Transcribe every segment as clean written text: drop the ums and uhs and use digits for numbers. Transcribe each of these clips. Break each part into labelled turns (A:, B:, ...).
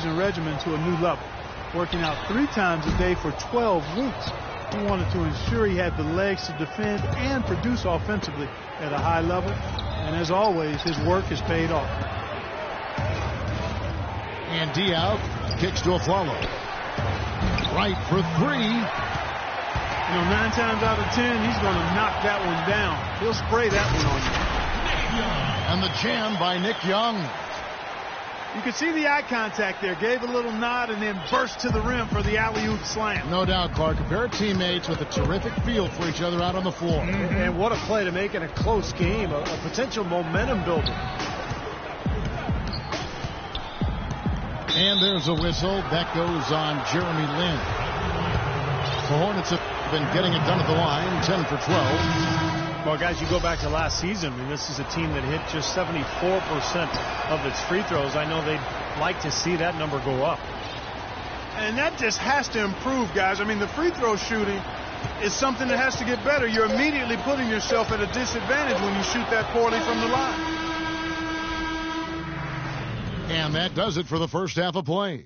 A: preseason regimen to a new level, working out 3 times a day for 12 weeks. He wanted to ensure he had the legs to defend and produce offensively at a high level. And as always, his work has paid off.
B: And Diaw kicks to a follow. Right for 3.
A: You know, 9 times out of 10, he's going to knock that one down. He'll spray that one on you.
B: And the jam by Nick Young.
A: You can see the eye contact there. Gave a little nod and then burst to the rim for the alley-oop slam.
B: No doubt, Clark. A pair of teammates with a terrific feel for each other out on the floor.
C: And what a play to make in a close game. A potential momentum builder.
B: And there's a whistle. That goes on Jeremy Lin. The Hornets have been getting it done at the line, 10 for 12.
C: Well, guys, you go back to last season, and this is a team that hit just 74% of its free throws. I know they'd like to see that number go up.
A: And that just has to improve, guys. I mean, the free throw shooting is something that has to get better. You're immediately putting yourself at a disadvantage when you shoot that poorly from the line.
B: And that does it for the first half of play.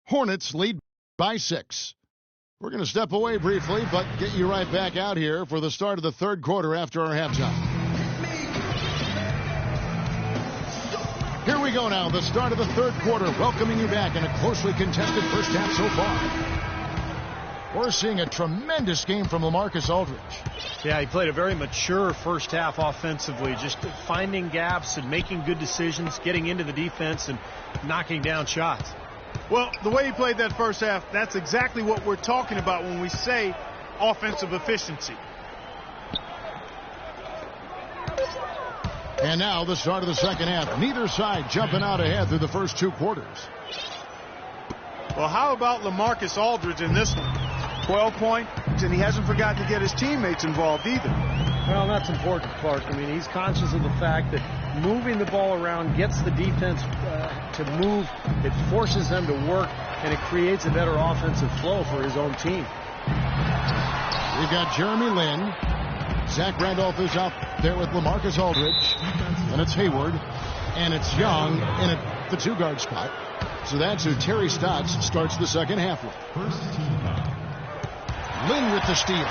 B: Hornets lead by 6. We're going to step away briefly, but get you right back out here for the start of the third quarter after our halftime. Here we go now, the start of the third quarter, welcoming you back in a closely contested first half so far. We're seeing a tremendous game from LaMarcus Aldridge.
C: Yeah, he played a very mature first half offensively, just finding gaps and making good decisions, getting into the defense and knocking down shots.
A: Well, the way he played that first half, that's exactly what we're talking about when we say offensive efficiency.
B: And now the start of the second half. Neither side jumping out ahead through the first 2 quarters.
A: Well, how about LaMarcus Aldridge in this one? 12 points, and he hasn't forgotten to get his teammates involved either.
C: Well, that's important, Clark. I mean, he's conscious of the fact that moving the ball around gets the defense to move. It forces them to work, and it creates a better offensive flow for his own team.
B: We've got Jeremy Lin. Zach Randolph is out there with LaMarcus Aldridge. And it's Hayward. And it's Young in the 2-guard spot. So that's who Terry Stotts starts the second half with. Lin with the steal.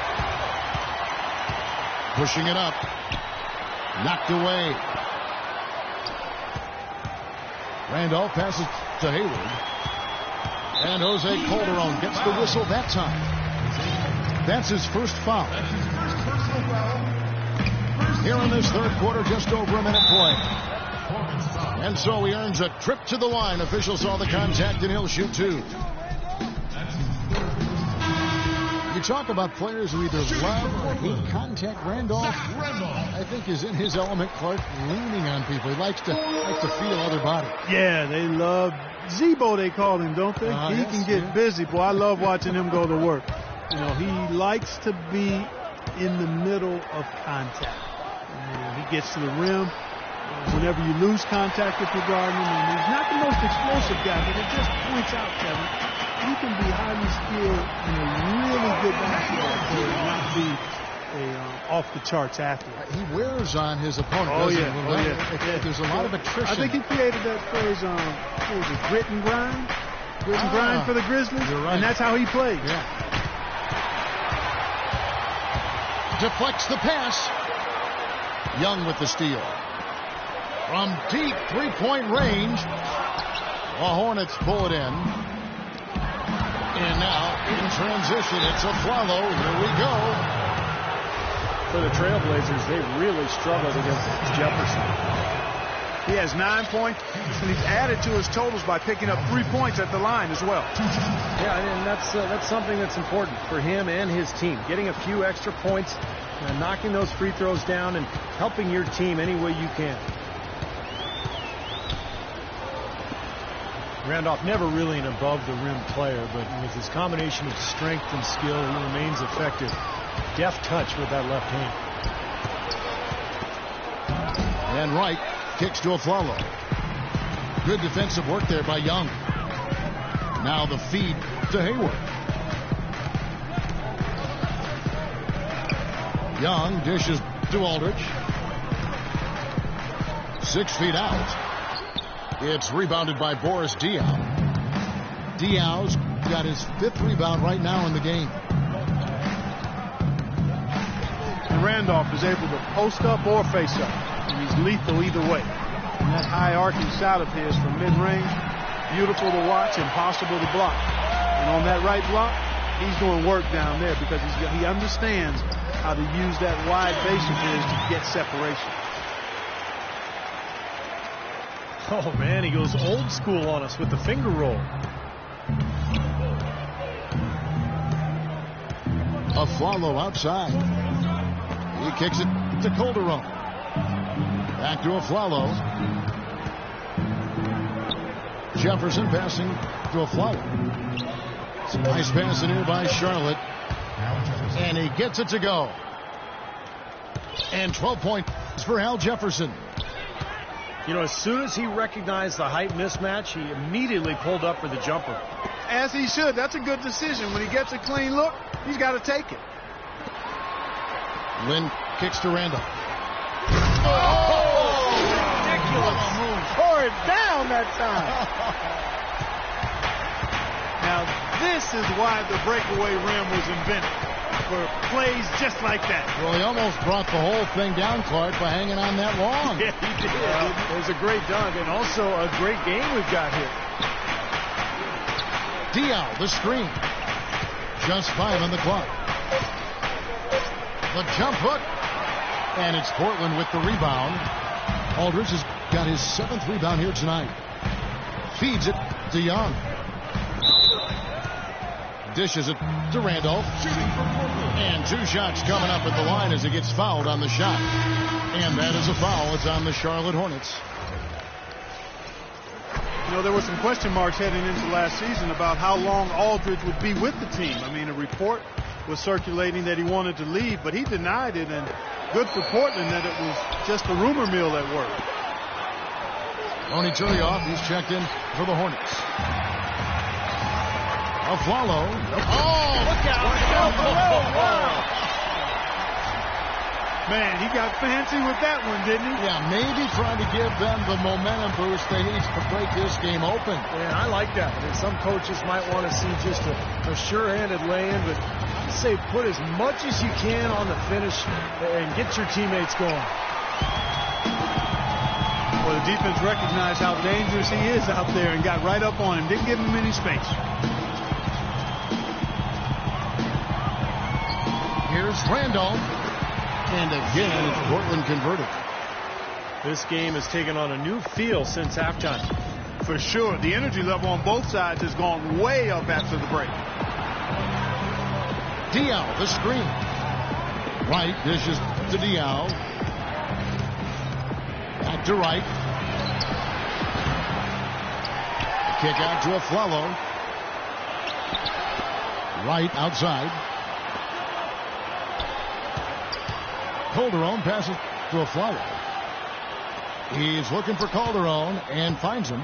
B: Pushing it up. Knocked away. Randolph passes to Hayward. And Jose Calderon gets the whistle that time. That's his first foul. Here in this third quarter, just over a minute play. And so he earns a trip to the line. Official saw the contact, and he'll shoot 2. You talk about players who either love or hate contact. Randolph, I think, is in his element, Clark, leaning on people. He likes to feel other bodies.
A: Yeah, they love Zebo, they call him, don't they? He
B: Yes,
A: can get busy. Boy, I love watching him go to work. You know, he likes to be in the middle of contact. He gets to the rim. Whenever you lose contact with your guarding him, and he's not the most explosive guy, but it just points out, Kevin, you can be highly skilled and a really good basketball player and not be a off-the-charts athlete.
B: He wears on his opponent, doesn't he? There's a lot of attrition.
A: I think he created that phrase, what was it, grit and grind? Grit and grind for the Grizzlies?
B: You're right.
A: And that's how he plays.
B: Yeah. Deflects the pass. Young with the steal. From deep three-point range, the Hornets pull it in. And now, in transition, it's a follow. Here we go.
C: For the Trailblazers, they really struggled against Jefferson.
A: He has 9 points, and he's added to his totals by picking up 3 points at the line as well.
C: Yeah, and that's something that's important for him and his team. Getting a few extra points, knocking those free throws down, and helping your team any way you can. Randolph never really an above-the-rim player, but with his combination of strength and skill, he remains effective. Deft touch with that left hand.
B: And Wright kicks to a follow. Good defensive work there by Young. Now the feed to Hayward. Young dishes to Aldridge. 6 feet out. It's rebounded by Boris Diaw. Diaw's got his 5th rebound right now in the game.
A: And Randolph is able to post up or face up. And he's lethal either way. And that high arcing shot of his from mid-range, beautiful to watch, impossible to block. And on that right block, he's doing work down there because he understands how to use that wide base of his to get separation.
C: Oh, man, he goes old school on us with the finger roll.
B: A follow outside. He kicks it to Calderon. Back to a Aflalo. Jefferson passing to a Aflalo. Nice pass in here by Charlotte. And he gets it to go. And 12 points for Al Jefferson.
C: You know, as soon as he recognized the height mismatch, he immediately pulled up for the jumper.
A: As he should. That's a good decision. When he gets a clean look, he's got to take it.
B: Lynn kicks to Randall.
A: Oh, ridiculous. Tore it down that time. Now, this is why the breakaway rim was invented. For plays just like that.
B: Well, he almost brought the whole thing down, Clark, by hanging on that long.
C: Yeah, he did. It was a great dunk and also a great game we've got here.
B: Diaw, the screen. Just 5 on the clock. The jump hook. And it's Portland with the rebound. Aldridge has got his 7th rebound here tonight. Feeds it to Young. Dishes it to Randolph. And 2 shots coming up at the line as he gets fouled on the shot. And that is a foul. It's on the Charlotte Hornets.
A: You know, there were some question marks heading into last season about how long Aldridge would be with the team. I mean, a report was circulating that he wanted to leave, but he denied it, and good for Portland that it was just a rumor mill at work.
B: Tony Turioff, he's checked in for the Hornets. Aflalo. Oh, look out.
A: Man, he got fancy with that one, didn't he?
B: Yeah, maybe trying to give them the momentum boost they need to break this game open.
C: Yeah, I like that. I mean, some coaches might want to see just a sure-handed lay-in, but I say put as much as you can on the finish and get your teammates going.
A: Well, the defense recognized how dangerous he is out there and got right up on him. Didn't give him any space.
B: Here's Randolph. And again, Portland converted.
C: This game has taken on a new feel since halftime.
A: For sure. The energy level on both sides has gone way up after the break.
B: Diaw, the screen. Wright dishes to Diaw. Back to Wright. Kick out to Aflalo. Wright outside. Calderon passes to Aflalo. He's looking for Calderon and finds him.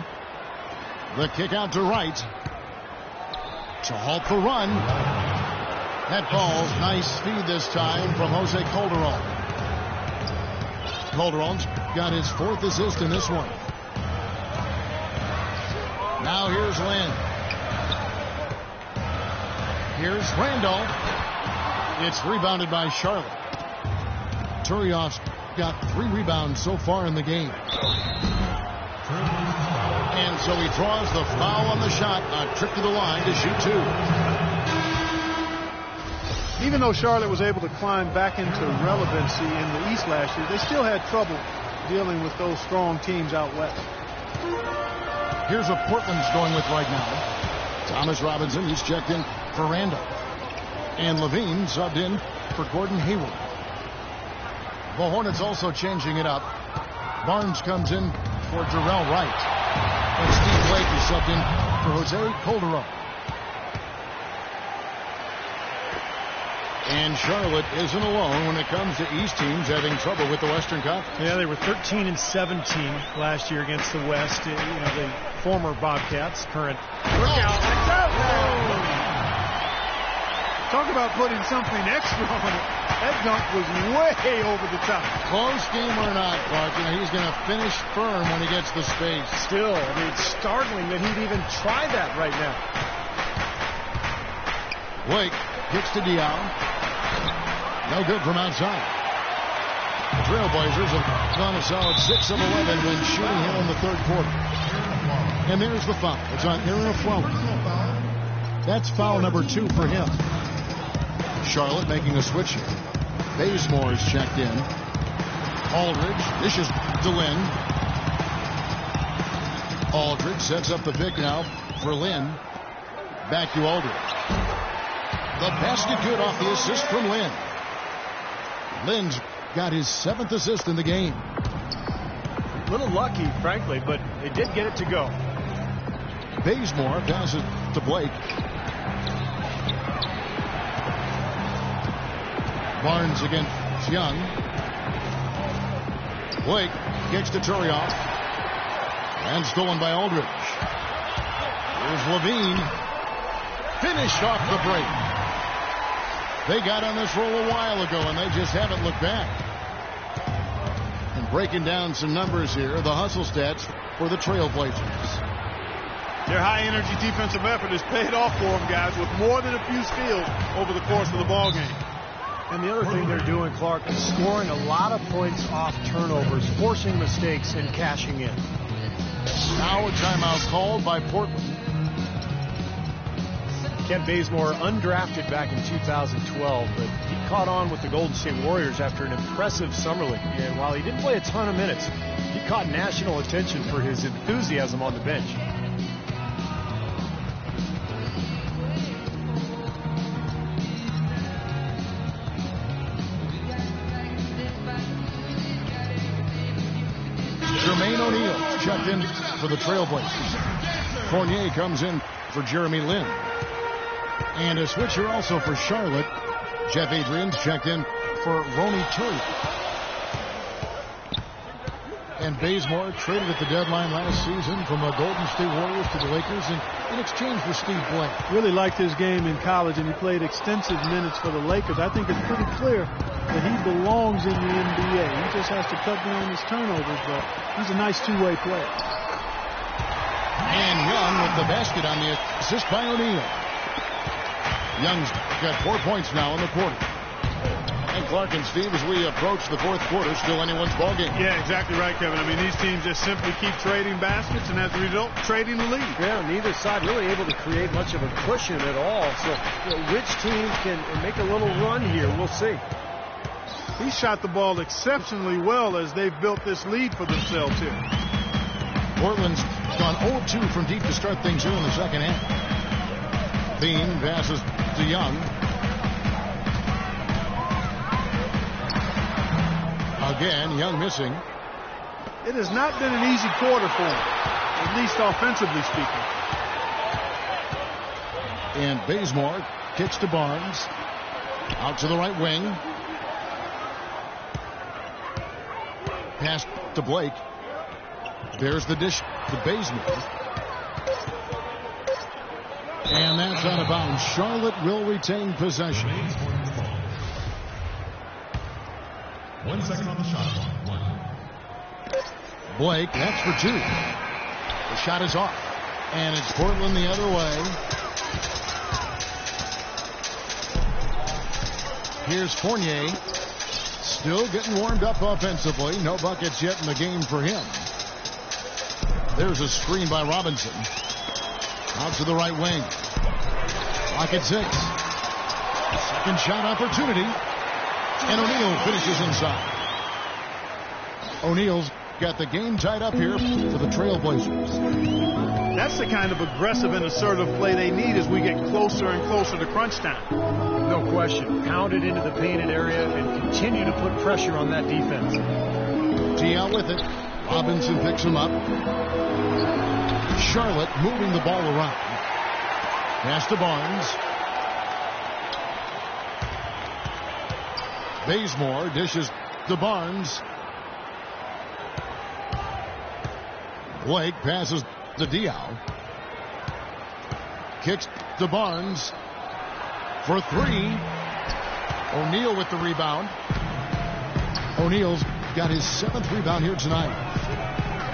B: The kick out to Wright. To halt the run. That ball's nice speed this time from Jose Calderon. Calderon's got his 4th assist in this one. Now here's Lynn. Here's Randolph. It's rebounded by Charlotte. Turioff's got 3 rebounds so far in the game. And so he draws the foul on the shot. A trip to the line to shoot 2.
A: Even though Charlotte was able to climb back into relevancy in the East last year, they still had trouble dealing with those strong teams out west.
B: Here's what Portland's going with right now. Thomas Robinson, he's checked in for Randall. And Levine subbed in for Gordon Hayward. The Hornets also changing it up. Barnes comes in for Jarrell Wright. And Steve Blake is subbed in for Jose Calderon. And Charlotte isn't alone when it comes to East teams having trouble with the Western Conference.
C: Yeah, they were 13-17 last year against the West. You know, the former Bobcats, current. Look out!
A: Talk about putting something extra on it. That dunk was way over the top.
B: Close game or not, Clark, you know, he's going to finish firm when he gets the space.
C: Still, I mean, it's startling that he'd even try that right now.
B: Blake kicks to Diao. No good from outside. The Trailblazers have gone a solid 6 of 11 when shooting here in the third quarter. And there's the foul. It's on Aaron Aflalo. That's foul number 2 for him. Charlotte making a switch here. Bazemore is checked in. Aldridge dishes to Lynn. Aldridge sets up the pick now for Lynn. Back to Aldridge. The basket good off the assist from Lynn. Lynn's got his 7th assist in the game.
C: A little lucky, frankly, but they did get it to go.
B: Bazemore passes to Blake. Barnes against Young. Blake kicks to Turioff. And stolen by Aldridge. Here's Levine. Finished off the break. They got on this roll a while ago, and they just haven't looked back. And breaking down some numbers here, the hustle stats for the Trailblazers.
A: Their high-energy defensive effort has paid off for them, guys, with more than a few steals over the course of the ball game.
C: And the other thing they're doing, Clark, is scoring a lot of points off turnovers, forcing mistakes, and cashing in.
B: Now a timeout called by Portland.
C: Kent Bazemore, undrafted back in 2012, but he caught on with the Golden State Warriors after an impressive summer league. And while he didn't play a ton of minutes, he caught national attention for his enthusiasm on the bench.
B: Jermaine O'Neal checked in for the Trailblazers. Fournier comes in for Jeremy Lin. And a switcher also for Charlotte. Jeff Adrian's checked in for Ronnie Turner. And Bazemore traded at the deadline last season from the Golden State Warriors to the Lakers in exchange for Steve Blake.
A: Really liked his game in college, and he played extensive minutes for the Lakers. I think it's pretty clear that he belongs in the NBA. He just has to cut down his turnovers, but he's a nice two-way player.
B: And Young with the basket on the assist by O'Neal. Young's got 4 points now in the quarter. And Clark and Steve, as we approach the fourth quarter, still anyone's ballgame.
A: Yeah, exactly right, Kevin. I mean, these teams just simply keep trading baskets, and as a result, trading the lead.
C: Yeah, neither side really able to create much of a cushion at all. So, which team can make a little run here? We'll see.
A: He shot the ball exceptionally well as they've built this lead for themselves here.
B: Portland's gone 0-2 from deep to start things here in the second half. Bean passes to Young. Again, Young missing.
A: It has not been an easy quarter for him, at least offensively speaking.
B: And Bazemore kicks to Barnes. Out to the right wing. Pass to Blake. There's the dish to Bazemore. And that's out of bounds. Charlotte will retain possession.
D: 1 second on the shot clock. 1.
B: Blake, that's for 2. The shot is off. And it's Portland the other way. Here's Fournier. Still getting warmed up offensively. No buckets yet in the game for him. There's a screen by Robinson. Out to the right wing. Clock at 6. Second shot opportunity. And O'Neal finishes inside. O'Neal's got the game tied up here for the Trailblazers.
A: That's the kind of aggressive and assertive play they need as we get closer and closer to crunch time.
C: No question. Pound it into the painted area and continue to put pressure on that defense.
B: TL with it. Robinson picks him up. Charlotte moving the ball around. Pass to Barnes. Bazemore dishes to Barnes. Blake passes to Diao. Kicks to Barnes for 3. O'Neal with the rebound. O'Neal's got his 7th rebound here tonight.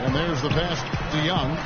B: And there's the pass to Young.